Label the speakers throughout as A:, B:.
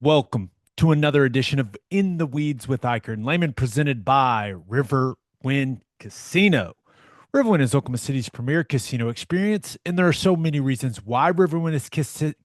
A: Welcome to another edition of In the Weeds with Ikard and Lehman, presented by Riverwind Casino. Riverwind is Oklahoma City's premier casino experience, and there are so many reasons why Riverwind is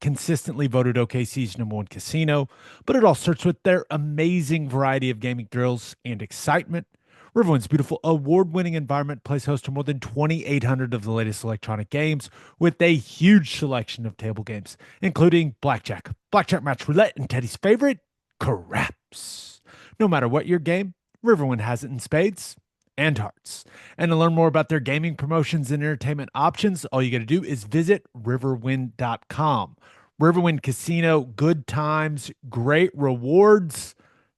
A: consistently voted OKC's #1 casino, but it all starts with their amazing variety of gaming thrills and excitement. Riverwind's beautiful award-winning environment plays host to more than 2,800 of the latest electronic games with a huge selection of table games, including blackjack match roulette, and Teddy's favorite, craps. No matter what your game, Riverwind has it in spades and hearts. And to learn more about their gaming promotions and entertainment options, all you got to do is visit riverwind.com. Riverwind Casino, good times, great rewards.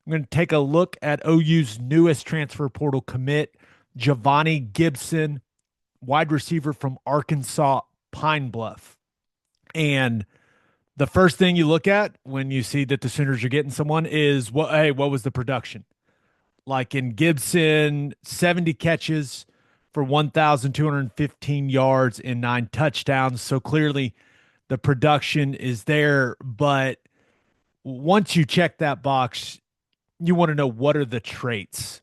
A: I'm going to take a look at OU's newest transfer portal commit, Javonnie Gibson, wide receiver from Arkansas, Pine-Bluff. And the first thing you look at when you see that the Sooners are getting someone is what was the production? Like in Gibson, 70 catches for 1,215 yards and 9 touchdowns. So clearly the production is there. But once you check that box, you want to know, what are the traits?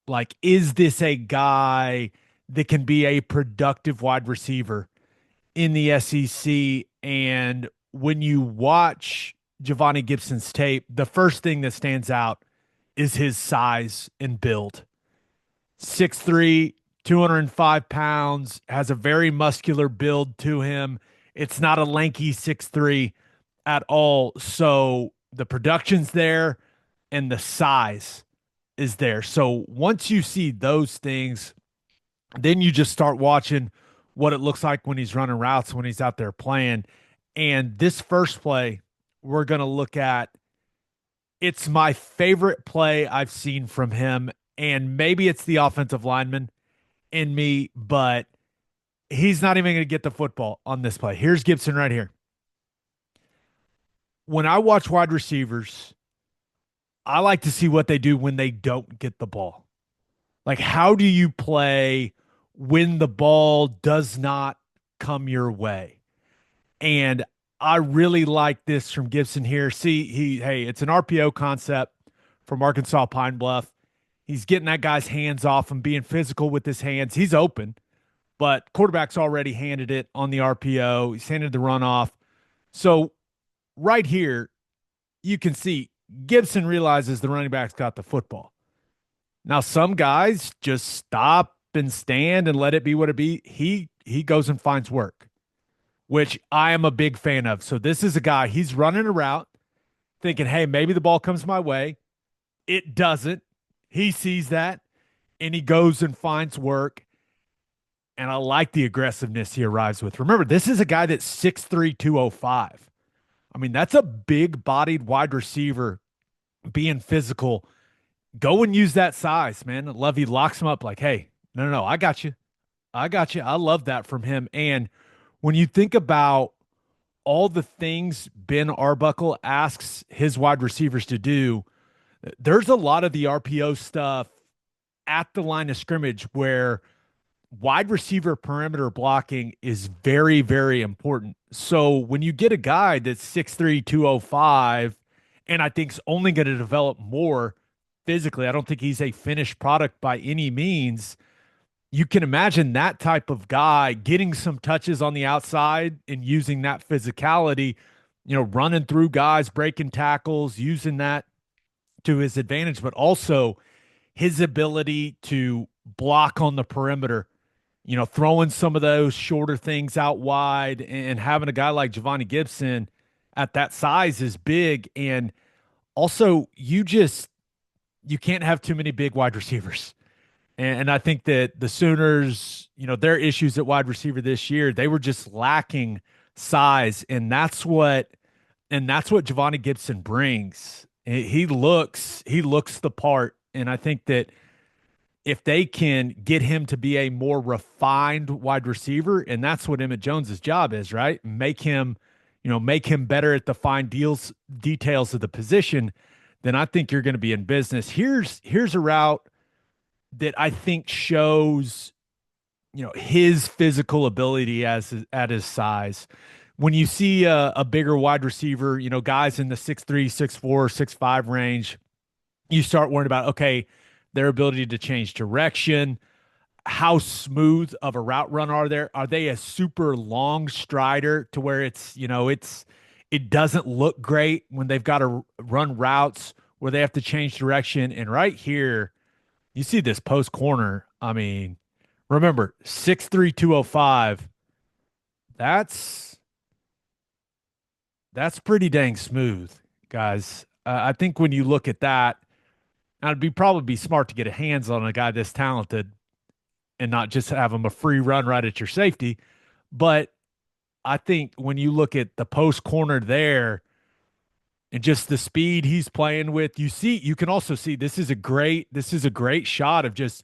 A: Like, is this a guy that can be a productive wide receiver in the SEC? And when you watch Javonnie Gibson's tape, the first thing that stands out is his size and build. 6'3", 205 pounds, has a very muscular build to him. It's not a lanky 6'3" at all. So the production's there and the size is there. So once you see those things, then you just start watching what it looks like when he's running routes, when he's out there playing. And this first play we're going to look at, it's my favorite play I've seen from him. And maybe it's the offensive lineman in me, but he's not even going to get the football on this play. Here's Gibson right here. When I watch wide receivers, I like to see what they do when they don't get the ball. Like, how do you play when the ball does not come your way? And I really like this from Gibson here. See, it's an RPO concept from Arkansas Pine-Bluff. He's getting that guy's hands off and being physical with his hands. He's open, but quarterback's already handed it on the RPO. He's handed the run off. So right here, you can see Gibson realizes the running back's got the football. Now, some guys just stop and stand and let it be what it be. He goes and finds work, which I am a big fan of. So this is a guy, he's running a route thinking, hey, maybe the ball comes my way. It doesn't. He sees that and he goes and finds work. And I like the aggressiveness he arrives with. Remember, this is a guy that's 6'3", 205. I mean, that's a big bodied wide receiver being physical. Go and use that size, man. Lovey locks him up like, hey, no, I got you. I got you. I love that from him. And when you think about all the things Ben Arbuckle asks his wide receivers to do, there's a lot of the RPO stuff at the line of scrimmage where wide receiver perimeter blocking is very, very important. So when you get a guy that's 6'3", 205, and I think is only going to develop more physically, I don't think he's a finished product by any means. You can imagine that type of guy getting some touches on the outside and using that physicality, running through guys, breaking tackles, using that to his advantage, but also his ability to block on the perimeter, throwing some of those shorter things out wide, and having a guy like Javonnie Gibson at that size is big. And also, you can't have too many big wide receivers. And I think that the Sooners, their issues at wide receiver this year, they were just lacking size. And that's what Javonnie Gibson brings. He looks the part. And I think that if they can get him to be a more refined wide receiver, and that's what Emmett Jones's job is, right? Make him better at the fine details of the position, then I think you're going to be in business. Here's a route that I think shows, his physical ability at his size. when you see a bigger wide receiver, guys in the 6'3", 6'4", 6'5" range, you start worrying about, okay, their ability to change direction. How smooth of a route run are there? Are they a super long strider to where it doesn't look great when they've got to run routes where they have to change direction? And right here, you see this post corner. I mean, remember, 6'3", 205. That's that's pretty dang smooth, guys. I think when you look at that, it'd probably be smart to get a hands on a guy this talented and not just have him a free run right at your safety. But I think when you look at the post corner there and just the speed he's playing with, you can also see this is a great shot of just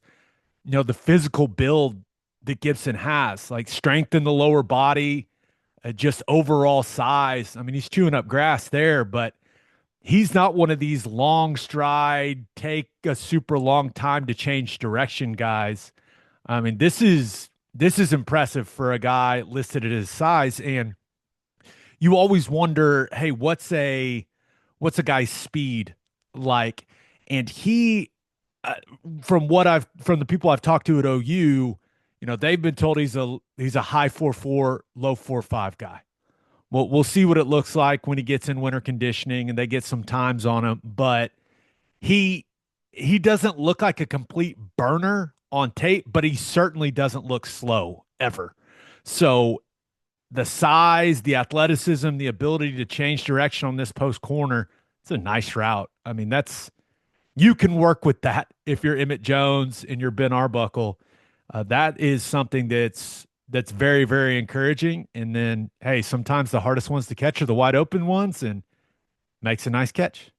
A: the physical build that Gibson has, like strength in the lower body, just overall size. I mean, he's chewing up grass there, but he's not one of these long stride, take a super long time to change direction guys. I mean, this is impressive for a guy listed at his size, and you always wonder, hey, what's a guy's speed like? And he, uh, from the people I've talked to at OU, they've been told he's a high 4.4, low 4.5 guy. Well, we'll see what it looks like when he gets in winter conditioning and they get some times on him. But he he doesn't look like a complete burner on tape, but he certainly doesn't look slow ever. So the size, the athleticism, the ability to change direction on this post corner, it's a nice route. I mean, you can work with that if you're Emmett Jones and you're Ben Arbuckle. That is something that's very, very encouraging. And then, hey, sometimes the hardest ones to catch are the wide open ones, and makes a nice catch.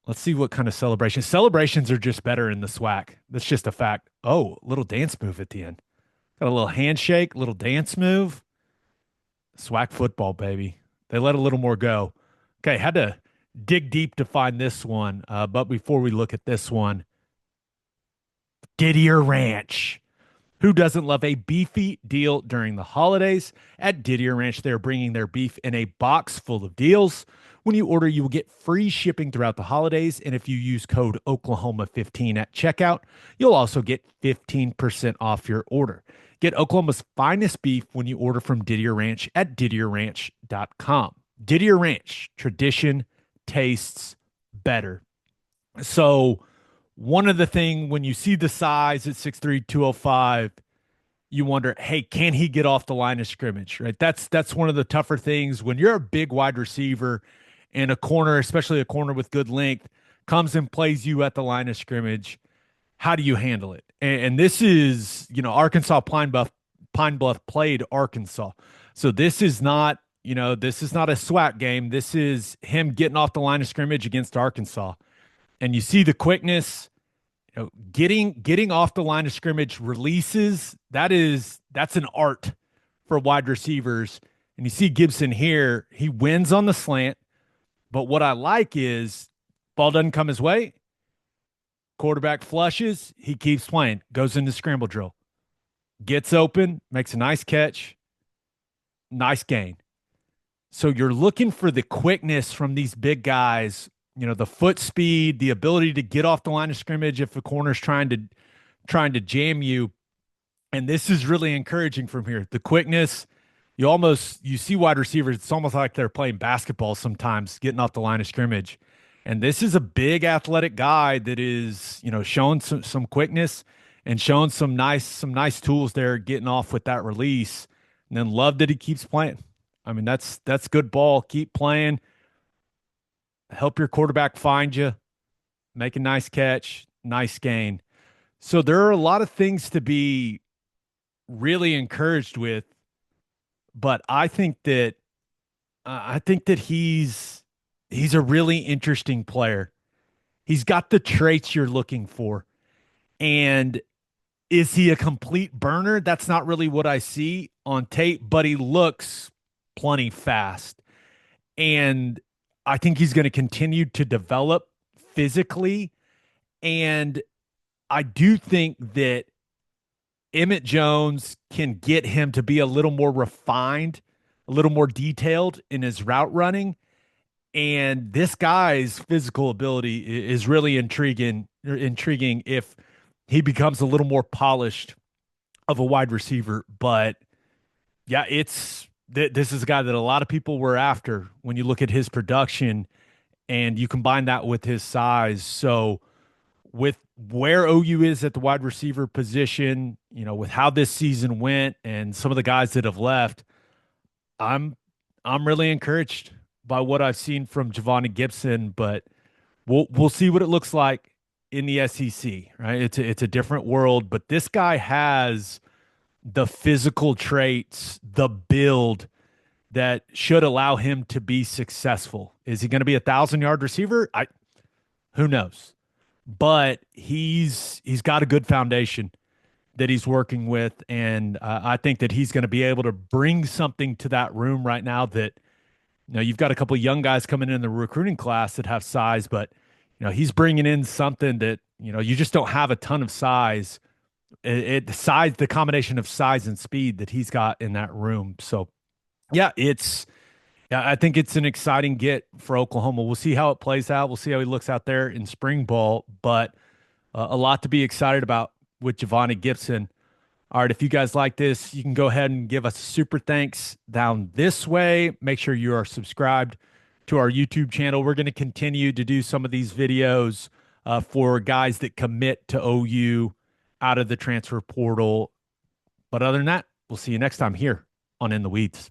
A: Let's see what kind of celebration. Celebrations are just better in the SWAC. That's just a fact. Oh, little dance move at the end. Got a little handshake, little dance move. SWAC football, baby. They let a little more go. Okay, had to dig deep to find this one. But before we look at this one, Didier Ranch. Who doesn't love a beefy deal during the holidays? At Didier Ranch, they're bringing their beef in a box full of deals. When you order, you will get free shipping throughout the holidays. And if you use code Oklahoma15 at checkout, you'll also get 15% off your order. Get Oklahoma's finest beef when you order from Didier Ranch at DidierRanch.com. Didier Ranch, tradition tastes better. So, one of the thing when you see the size at 6'3", 205, you wonder, hey, can he get off the line of scrimmage? Right? That's one of the tougher things when you're a big wide receiver and a corner, especially a corner with good length, comes and plays you at the line of scrimmage. How do you handle it? And this is, Arkansas Pine Bluff played Arkansas. So this is not a SWAT game. This is him getting off the line of scrimmage against Arkansas. And you see the quickness, getting off the line of scrimmage releases. That's an art for wide receivers. And you see Gibson here, he wins on the slant. But what I like is ball doesn't come his way. Quarterback flushes, he keeps playing, goes into scramble drill, gets open, makes a nice catch, nice gain. So you're looking for the quickness from these big guys, the foot speed, the ability to get off the line of scrimmage if a corner's trying to jam you. And this is really encouraging from here. The quickness, you see wide receivers, it's almost like they're playing basketball sometimes, getting off the line of scrimmage. And this is a big athletic guy that is, showing some quickness and showing some nice tools there, getting off with that release. And then love that he keeps playing. I mean, that's good ball. Keep playing. Help your quarterback find you. Make a nice catch, nice gain. So there are a lot of things to be really encouraged with, but I think that he's a really interesting player. He's got the traits you're looking for. And is he a complete burner? That's not really what I see on tape, but he looks plenty fast. And I think he's going to continue to develop physically. And I do think that Emmett Jones can get him to be a little more refined a little more detailed in his route running. And this guy's physical ability is really intriguing if he becomes a little more polished of a wide receiver. But yeah, this is a guy that a lot of people were after when you look at his production and you combine that with his size. So with where OU is at the wide receiver position, with how this season went and some of the guys that have left, I'm I'm really encouraged by what I've seen from Javonnie Gibson, but we'll see what it looks like in the SEC, right? It's a different world, but this guy has the physical traits, the build that should allow him to be successful. Is he going to be 1,000-yard receiver? Who knows? But he's got a good foundation that he's working with, and I think that he's going to be able to bring something to that room right now that you've got a couple of young guys coming in the recruiting class that have size, but he's bringing in something that you just don't have a ton of size. The size, the combination of size and speed that he's got in that room. So yeah, I think it's an exciting get for Oklahoma. We'll see how it plays out. We'll see how he looks out there in spring ball, but a lot to be excited about with Javonnie Gibson. All right, if you guys like this, you can go ahead and give us a super thanks down this way. Make sure you are subscribed to our YouTube channel. We're going to continue to do some of these videos for guys that commit to OU out of the transfer portal. But other than that, we'll see you next time here on In the Weeds.